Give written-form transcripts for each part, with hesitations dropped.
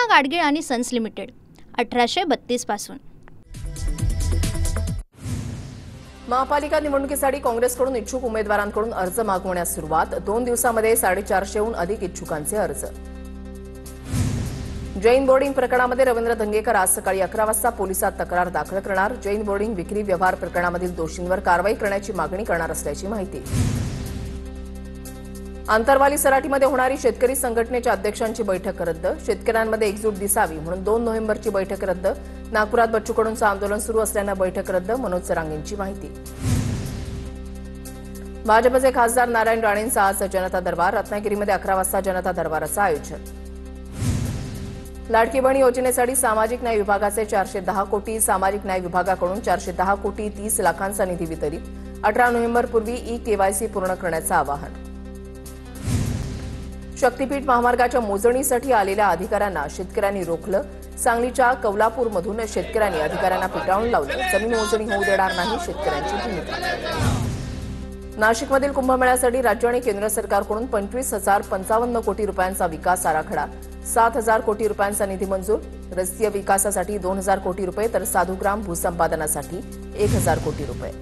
पूना गाडगीळ आणि sons limited 1832 पासून। महापालिका निवडणुकीसाठी काँग्रेसकडून इच्छुक उमेदवारांकडून अर्ज मागवण्यास सुरुवात। 2 दिवसांमध्ये 450हून अधिक इच्छुकांचे अर्ज। जैन बोर्डिंग प्रकरणामध्ये रवींद्र धंगेकर आज सकाळी 11 वाजता पोलिसात तक्रार दाखल करणार। जैन बोर्डिंग विक्री व्यवहार प्रकरणामधील दोषींवर कारवाई करण्याची मागणी करणार असल्याची माहिती। आंतरवाली सराटीमध्ये होणारी शेतकरी संघटनेच्या अध्यक्षांची बैठक रद्द। शेतकऱ्यांमध्ये एकजूट दिसावी म्हणून 2 नोव्हेंबरची बैठक रद्द। नागपुरात बच्चू कडूंचं आंदोलन सुरू असल्यानं बैठक रद्द। मनोज सरांगेंची माहिती। भाजपचे खासदार नारायण राणेंचा आज जनता दरबार। रत्नागिरीमध्ये 11 वाजता जनता दरबाराचं आयोजन। लाडकी बहीण योजनेसाठी सामाजिक न्याय विभागाचे 410 कोटी, सामाजिक न्याय विभागाकडून 410 कोटी 30 लाखांचा निधी वितरित। 18 नोव्हेंबरपूर्वी ई-केवायसी पूर्ण करण्याचं आवाहन। शक्तीपीठ महामार्गाच्या मोजणीसाठी आलेल्या अधिकाऱ्यांना शेतकऱ्यांनी रोखलं। सांगलीच्या कौलापूरमधून शेतकऱ्यांनी अधिकाऱ्यांना पिटाळून लावलं। जमीन मोजणी होऊ देणार नाही, शेतकऱ्यांची भूमिका। नाशिकमधील कुंभमेळ्यासाठी राज्य आणि केंद्र सरकारकडून 25,055 कोटी रुपयांचा विकास आराखडा। 7,000 कोटी रुपयांचा निधी मंजूर। रस्ते विकासासाठी 2,000 कोटी रुपये तर साधुग्राम भूसंपादनासाठी 1,000 कोटी रुपये।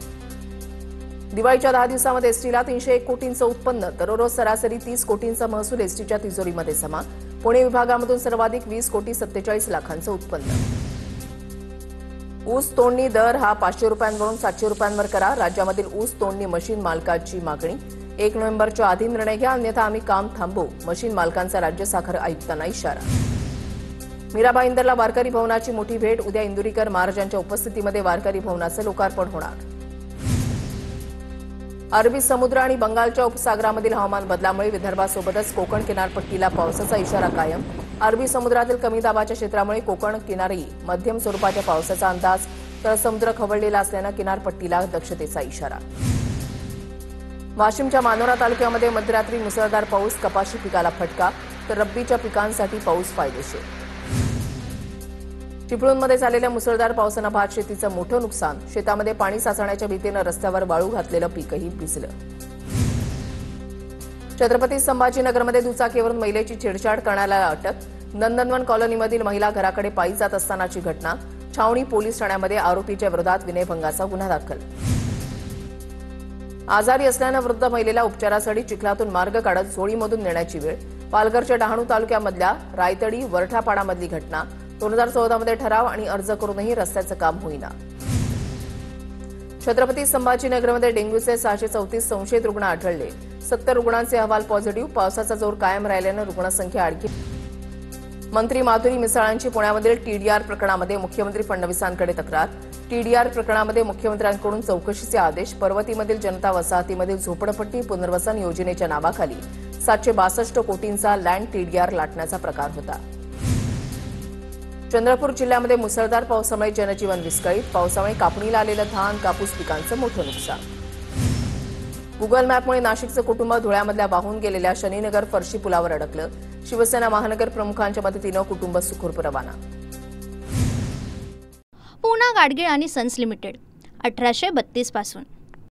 दिवाळीच्या 10 दिवसांमध्ये एसटीला 301 कोटींचं उत्पन्न, दररोज सरासरी 30 कोटींचा महसूल एसटीच्या तिजोरीमध्ये जमा। पुणे विभागामधून सर्वाधिक 20 कोटी 47 लाखांचं उत्पन्न। ऊस तोडणी दर हा 500 रुपयांवरून 700 रुपयांवर करा। राज्यामधील ऊस तोडणी मशीन मालकाची मागणी। 1 नोव्हेंबरच्या आधी निर्णय घ्या, अन्यथा आम्ही काम थांबवू। मशीन मालकांचा राज्य साखर आयुक्तांना इशारा। मीरा इंदरला वारकरी भवनाची मोठी भेट। उद्या इंदुरीकर महाराजांच्या उपस्थितीमध्ये वारकरी भवनाचं लोकार्पण होणार। अरबी समुद्र आणि बंगालच्या उपसागरामधील हवामान बदलामुळे विदर्भासोबतच कोकण किनारपट्टीला पावसाचा इशारा कायम। अरबी समुद्रातील कमी दाबाच्या क्षेत्रामुळे कोकण किनारी मध्यम स्वरूपाच्या पावसाचा अंदाज, तर समुद्र खवळलेला असल्यानं किनारपट्टीला दक्षतेचा इशारा। वाशिमच्या मानोरा तालुक्यामध्ये मध्यरात्री मुसळधार पाऊस, कपाशी पिकाला फटका, तर रब्बीच्या पिकांसाठी पाऊस फायदेशीर। चिपळूणमध्ये झालेल्या मुसळधार पावसानं भात शेतीचं मोठं नुकसान। शेतामध्ये पाणी साचण्याच्या भीतीनं रस्त्यावर वाळू घातलेलं पीकही भिजलं। छत्रपती संभाजीनगरमध्ये दुचाकीवरून महिलेची छेडछाड करण्याला अटक। नंदनवन कॉलनीमधील महिला घराकडे पायी जात असतानाची घटना। छावणी पोलीस ठाण्यामध्ये आरोपीच्या विरोधात विनयभंगाचा गुन्हा दाखल। आजारी असल्यानं वृद्ध महिलेला उपचारासाठी चिखलातून मार्ग काढत झोळीमधून नेण्याची वेळ। पालघरच्या डहाणू तालुक्यामधल्या रायतडी वरठापाडामधली घटना। 2014 मध्ये ठराव आणि अर्ज करूनही रस्त्याचं काम होईना। छत्रपती संभाजीनगरमध्ये डेंग्यूचे 634 संशयित रुग्ण आढळले। 70 रुग्णांचे अहवाल पॉझिटिव्ह। पावसाचा जोर कायम राहिल्यानं रुग्णसंख्या आणखी। मंत्री माधुरी मिसाळांची पुण्यामधील टीडीआर प्रकरणामध्ये मुख्यमंत्री फडणवीसांकडे तक्रार। टीडीआर प्रकरणामध्ये मुख्यमंत्र्यांकडून चौकशीचे आदेश। पर्वतीमधील जनता वसाहतीमधील झोपडपट्टी पुनर्वसन योजनेच्या नावाखाली 762 कोटींचा लँड टीडीआर लाटण्याचा प्रकार होता। चंद्रपूर जिल्ह्यामध्ये मुसळधार पावसामुळे जनजीवन विस्कळीत। पावसामुळे कापणीला आलेलं धान, कापूस पिकांचं मोठं नुकसान। गुगल मॅपमुळे नाशिकचं कुटुंब धुळ्यामधल्या वाहून गेलेल्या शनीनगर फरशी पुलावर अडकलं। शिवसेना महानगर प्रमुखांच्या मदतीनं कुटुंब सुखरूप रवाना। पूना गाडगीळ आणि सन्स लिमिटेड 1832 पासून।